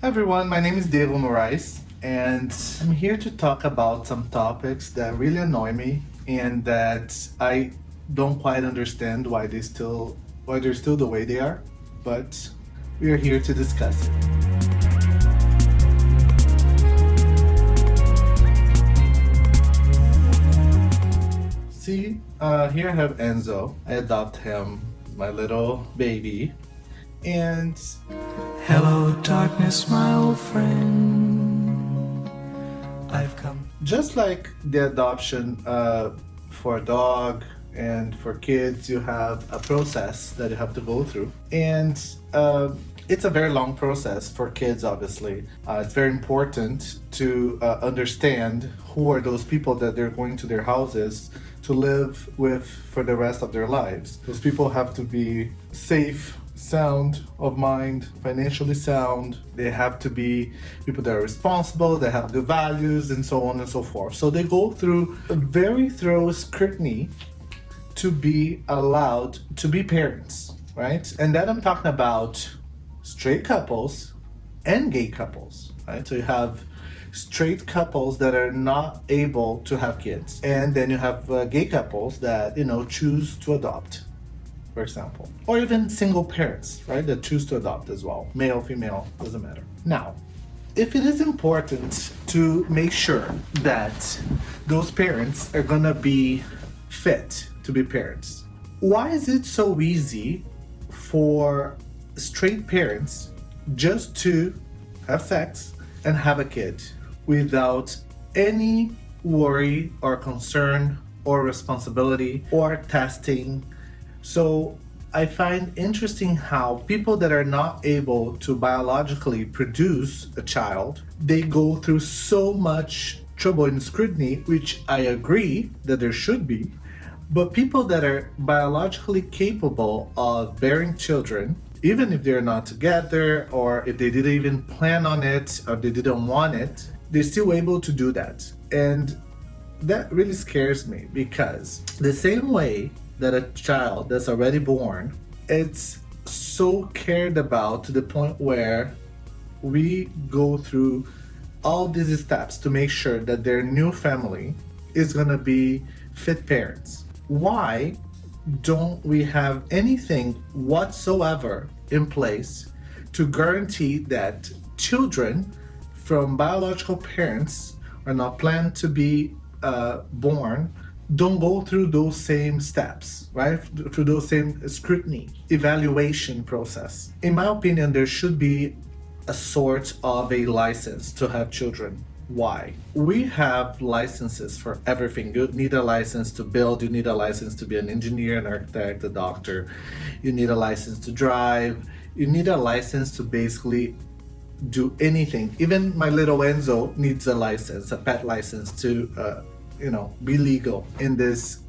Hi everyone, my name is Diego Moraes, and I'm here to talk about some topics that really annoy me and that I don't quite understand why they're still the way they are, but we are here to discuss it. See, here I have Enzo. I adopt him, my little baby, and Hello, darkness, my old friend. I've come. just like the adoption for a dog and for kids, you have a process that you have to go through. And it's a very long process for kids, obviously. It's very important to understand who are those people that they're going to their houses to live with for the rest of their lives. Those people have to be safe, sound of mind, financially sound. They have to be people that are responsible, that have good values, and so on and so forth. So they go through a very thorough scrutiny to be allowed to be parents, right? And then I'm talking about straight couples and gay couples, right? So you have straight couples that are not able to have kids, and then you have gay couples that choose to adopt, for example, or even single parents, right, that choose to adopt as well, male, female, doesn't matter. Now, if it is important to make sure that those parents are gonna be fit to be parents, why is it so easy for straight parents just to have sex and have a kid without any worry or concern or responsibility or testing? So I find interesting how people that are not able to biologically produce a child, they go through so much trouble and scrutiny, which I agree that there should be. But people that are biologically capable of bearing children, even if they're not together or if they didn't even plan on it or they didn't want it, they're still able to do that. And that really scares me, because the same way that a child that's already born, it's so cared about to the point where we go through all these steps to make sure that their new family is going to be fit parents. Why don't we have anything whatsoever in place to guarantee that children from biological parents are not planned to be born don't go through those same steps, right? Through those same scrutiny, evaluation process. In my opinion, there should be a sort of a license to have children. Why? We have licenses for everything. You need a license to build, you need a license to be an engineer, an architect, a doctor. You need a license to drive. You need a license to basically do anything. Even my little Enzo needs a license, a pet license to be legal in this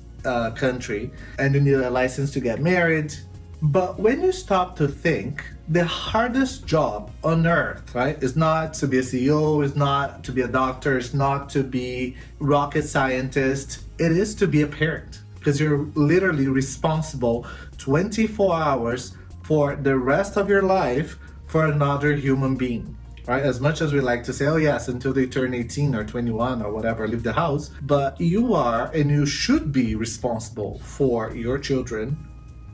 country, and you need a license to get married. But when you stop to think, the hardest job on earth, right, is not to be a CEO, is not to be a doctor, is not to be rocket scientist. It is to be a parent, because you're literally responsible 24 hours for the rest of your life for another human being. Right? As much as we like to say, oh yes, until they turn 18 or 21 or whatever, leave the house, but you are and you should be responsible for your children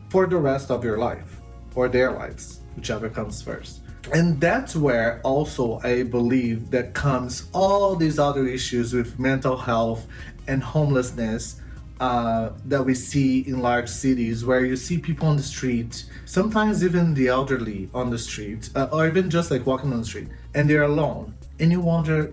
for the rest of your life, or their lives, whichever comes first. And that's where also I believe that comes all these other issues with mental health and homelessness that we see in large cities, where you see people on the street, sometimes even the elderly on the street, or even just like walking on the street, and they're alone. And you wonder,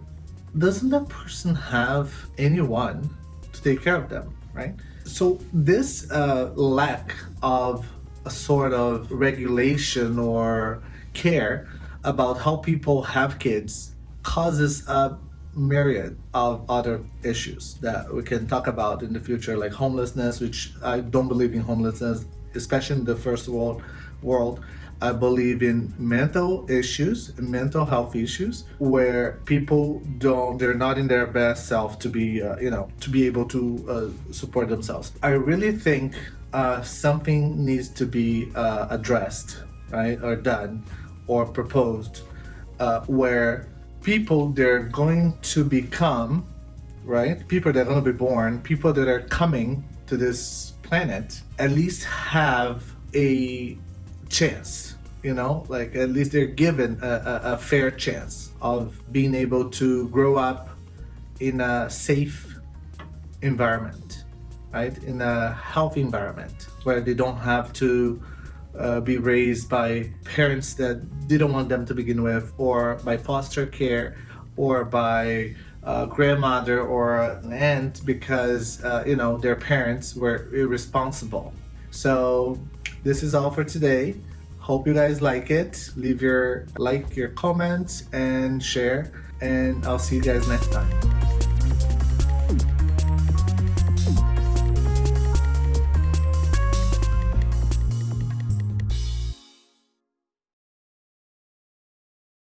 doesn't that person have anyone to take care of them, right? So this lack of a sort of regulation or care about how people have kids causes a myriad of other issues that we can talk about in the future, like homelessness, which I don't believe in homelessness, especially in the first world. I believe in mental issues, mental health issues, where people they're not in their best self to be, to be able to support themselves. I really think something needs to be addressed, right, or done, or proposed where people they're going to become, right? People that are going to be born, people that are coming to this planet, at least have a chance, like at least they're given a fair chance of being able to grow up in a safe environment, right? In a healthy environment where they don't have to be raised by parents that didn't want them to begin with, or by foster care, or by grandmother or an aunt because their parents were irresponsible. So this is all for today. Hope you guys like it. Leave your comments and share, and I'll see you guys next time.